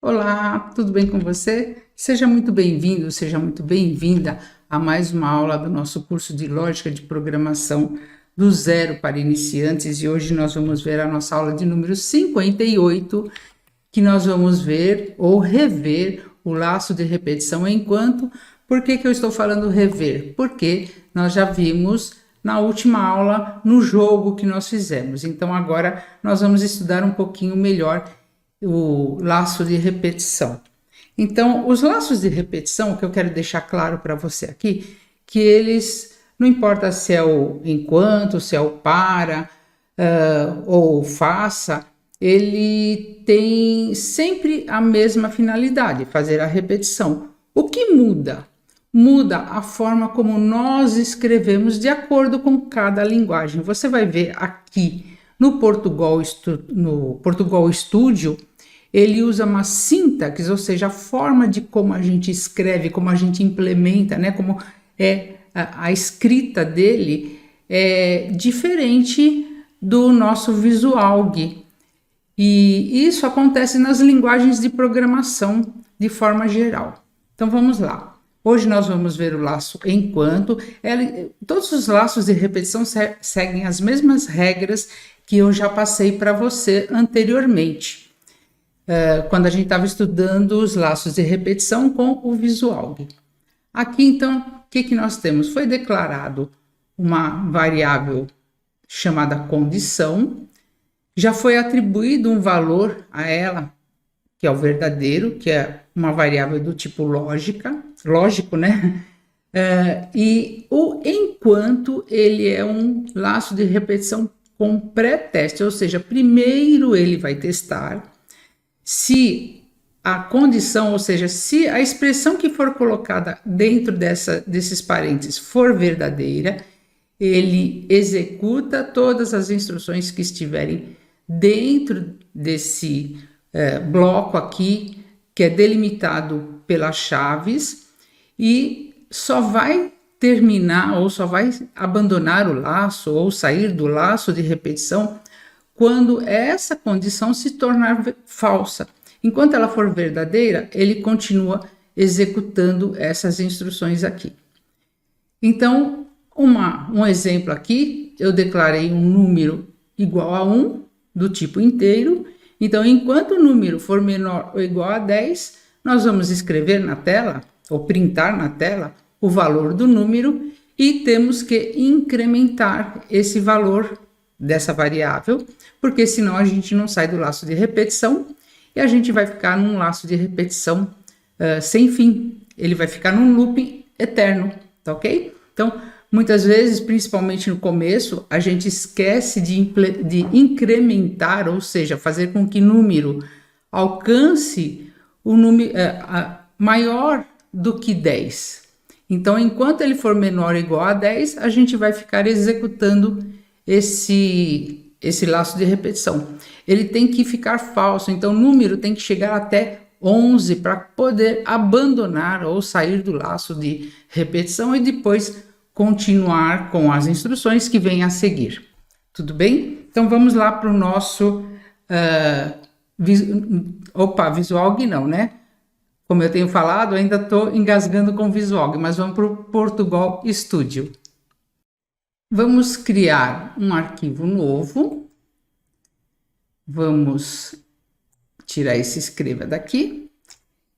Olá, tudo bem com você? Seja muito bem-vindo, seja muito bem-vinda a mais uma aula do nosso curso de Lógica de Programação do Zero para Iniciantes. E hoje nós vamos ver a nossa aula de número 58, que nós vamos ver ou rever o laço de repetição enquanto. Por que eu estou falando rever? Porque nós já vimos na última aula no jogo que nós fizemos. Então agora nós vamos estudar um pouquinho melhor o laço de repetição. Então, os laços de repetição, que eu quero deixar claro para você aqui, que eles, não importa se é o enquanto, se é o para, ou faça, ele tem sempre a mesma finalidade, fazer a repetição. O que muda? Muda a forma como nós escrevemos de acordo com cada linguagem. Você vai ver aqui no Portugal Studio, ele usa uma sintaxe, ou seja, a forma de como a gente escreve, como a gente implementa, né, como é a escrita dele é diferente do nosso Visualg. E isso acontece nas linguagens de programação de forma geral. Então vamos lá. Hoje nós vamos ver o laço enquanto. Todos os laços de repetição seguem as mesmas regras que eu já passei para você anteriormente, quando a gente estava estudando os laços de repetição com o Visualg. Aqui, então, o que nós temos? Foi declarado uma variável chamada condição, já foi atribuído um valor a ela, que é o verdadeiro, que é uma variável do tipo lógico, né? E o enquanto, ele é um laço de repetição com pré-teste, ou seja, primeiro ele vai testar se a condição, ou seja, se a expressão que for colocada dentro desses parênteses for verdadeira, ele executa todas as instruções que estiverem dentro desse bloco aqui, que é delimitado pelas chaves, e só vai terminar ou só vai abandonar o laço ou sair do laço de repetição quando essa condição se tornar falsa. Enquanto ela for verdadeira, ele continua executando essas instruções aqui. Então, um exemplo aqui, eu declarei um número igual a 1, do tipo inteiro. Então, enquanto o número for menor ou igual a 10, nós vamos escrever na tela, ou printar na tela, o valor do número e temos que incrementar esse valor dessa variável, porque senão a gente não sai do laço de repetição e a gente vai ficar num laço de repetição sem fim. Ele vai ficar num looping eterno, tá ok? Então, muitas vezes, principalmente no começo, a gente esquece de incrementar, ou seja, fazer com que o número alcance o número maior do que 10. Então, enquanto ele for menor ou igual a 10, a gente vai ficar executando esse laço de repetição. Ele tem que ficar falso, então o número tem que chegar até 11 para poder abandonar ou sair do laço de repetição e depois continuar com as instruções que vêm a seguir. Tudo bem? Então vamos lá para o nosso Visualg não, né? Como eu tenho falado, ainda estou engasgando com Visualg, mas vamos para o Portugal Studio. Vamos criar um arquivo novo. Vamos tirar esse escreva daqui.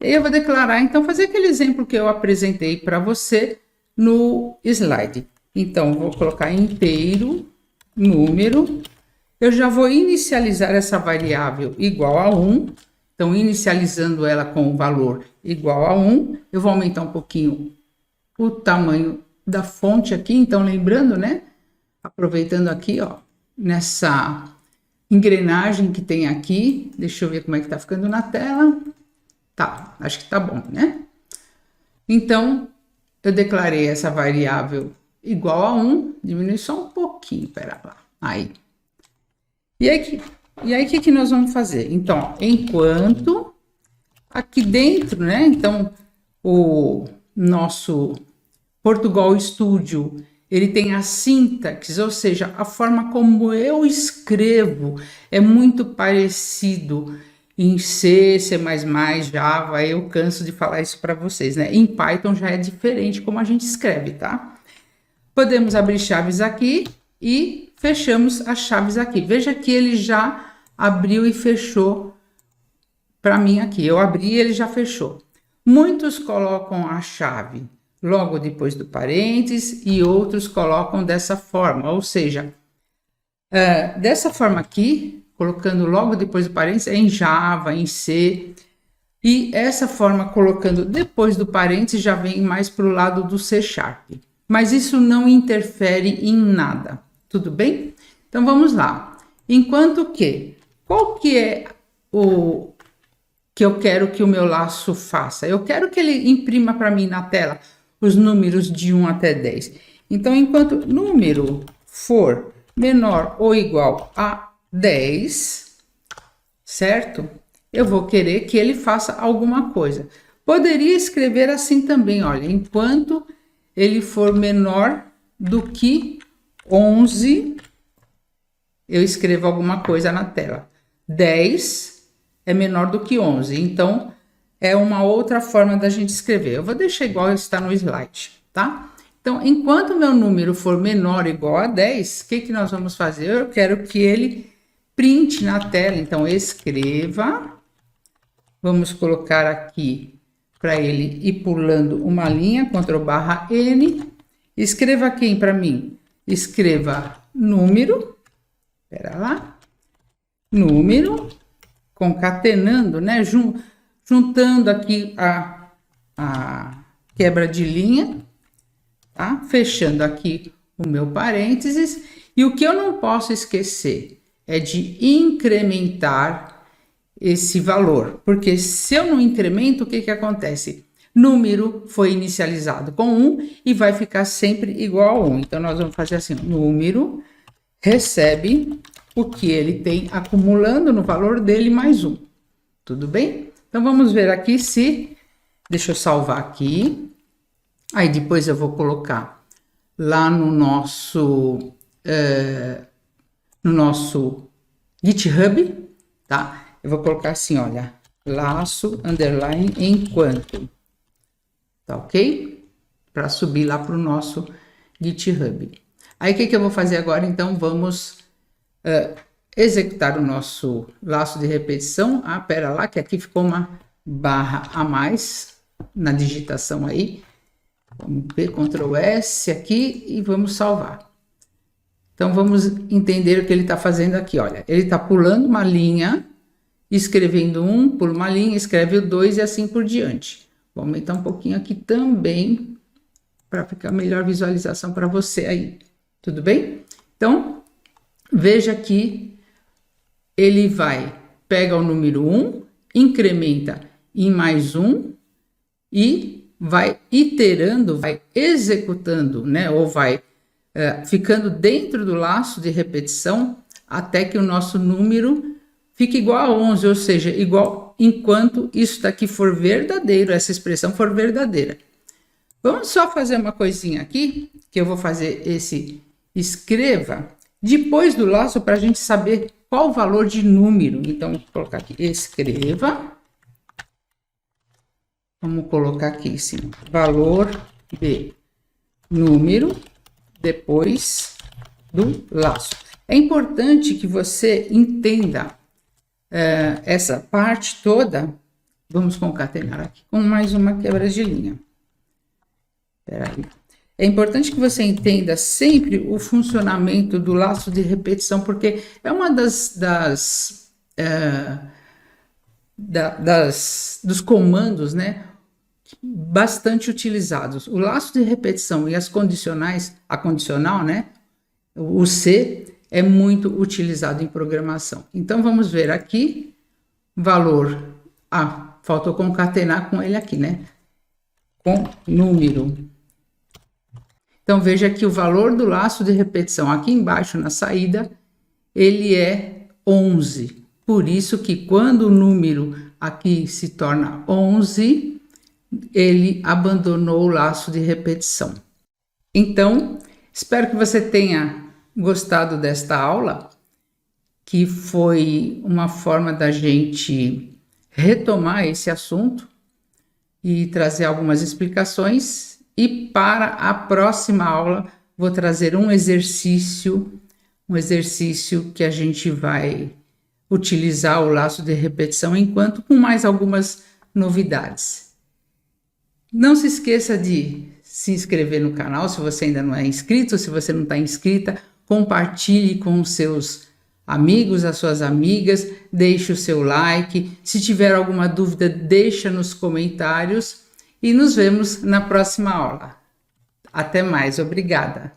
E eu vou declarar, então, fazer aquele exemplo que eu apresentei para você no slide. Então, vou colocar inteiro, número. Eu já vou inicializar essa variável igual a 1. Então, inicializando ela com o valor igual a 1, eu vou aumentar um pouquinho o tamanho da fonte aqui. Então, lembrando, né? Aproveitando aqui, ó, nessa engrenagem que tem aqui. Deixa eu ver como é que tá ficando na tela. Tá, acho que tá bom, né? Então, eu declarei essa variável igual a 1. Diminui só um pouquinho, pera lá. Aí. E aí, o que nós vamos fazer? Então, enquanto aqui dentro, né? Então, o nosso Portugal Studio, ele tem a sintaxe, ou seja, a forma como eu escrevo é muito parecido em C, C++, Java, eu canso de falar isso para vocês, né? Em Python já é diferente como a gente escreve, tá? Podemos abrir chaves aqui e fechamos as chaves aqui. Veja que ele já abriu e fechou para mim aqui. Eu abri e ele já fechou. Muitos colocam a chave logo depois do parênteses e outros colocam dessa forma, ou seja, dessa forma aqui, colocando logo depois do parênteses, é em Java, em C, e essa forma colocando depois do parênteses já vem mais para o lado do C#. Mas isso não interfere em nada, tudo bem? Então vamos lá. Enquanto que, qual que é o que eu quero que o meu laço faça? Eu quero que ele imprima para mim na tela os números de 1 até 10. Então, enquanto número for menor ou igual a 10, certo? Eu vou querer que ele faça alguma coisa. Poderia escrever assim também, olha, enquanto ele for menor do que 11, eu escrevo alguma coisa na tela. 10 é menor do que 11, então é uma outra forma da gente escrever. Eu vou deixar igual está no slide, tá? Então, enquanto meu número for menor ou igual a 10, o que nós vamos fazer? Eu quero que ele print na tela, então escreva. Vamos colocar aqui para ele ir pulando uma linha, Ctrl/N. Escreva quem para mim? Escreva número, espera lá, número, concatenando, né? Juntando aqui a quebra de linha, tá? Fechando aqui o meu parênteses. E o que eu não posso esquecer é de incrementar esse valor, porque se eu não incremento, o que acontece? Número foi inicializado com 1 e vai ficar sempre igual a 1. Então, nós vamos fazer assim, número recebe o que ele tem acumulando no valor dele mais 1. Tudo bem? Então, vamos ver aqui se... Deixa eu salvar aqui. Aí, depois eu vou colocar lá no nosso GitHub, tá? Eu vou colocar assim, olha, laço, underline, enquanto, tá ok? Para subir lá para o nosso GitHub. Aí, o que eu vou fazer agora? Então, vamos executar o nosso laço de repetição. Ah, pera lá, que aqui ficou uma barra a mais na digitação aí. Vamos ver, Ctrl S aqui e vamos salvar. Então, vamos entender o que ele está fazendo aqui, olha. Ele está pulando uma linha, escrevendo 1, pula uma linha, escreve o 2 e assim por diante. Vou aumentar um pouquinho aqui também, para ficar melhor visualização para você aí. Tudo bem? Então, veja que ele pega o número 1, incrementa em mais 1 e vai iterando, vai executando, né? Ou vai ficando dentro do laço de repetição até que o nosso número fique igual a 11, ou seja, igual enquanto isso daqui for verdadeiro, essa expressão for verdadeira. Vamos só fazer uma coisinha aqui, que eu vou fazer esse escreva depois do laço para a gente saber qual o valor de número. Então, vou colocar aqui escreva. Vamos colocar aqui em cima, valor de número depois do laço. É importante que você entenda essa parte toda. Vamos concatenar aqui com mais uma quebra de linha. Espera aí. É importante que você entenda sempre o funcionamento do laço de repetição, porque é uma dos comandos, né, bastante utilizados. O laço de repetição e as condicionais, a condicional, né, o C é muito utilizado em programação. Então, vamos ver aqui, valor, faltou concatenar com ele aqui, né, com número. Então, veja que o valor do laço de repetição aqui embaixo na saída, ele é 11. Por isso que quando o número aqui se torna 11, ele abandonou o laço de repetição. Então, espero que você tenha gostado desta aula que foi uma forma da gente retomar esse assunto e trazer algumas explicações. E para a próxima aula vou trazer um exercício que a gente vai utilizar o laço de repetição enquanto com mais algumas novidades. Não se esqueça de se inscrever no canal se você ainda não é inscrito, se você não está inscrita, compartilhe com os seus amigos, as suas amigas, deixe o seu like. Se tiver alguma dúvida, deixa nos comentários e nos vemos na próxima aula. Até mais, obrigada!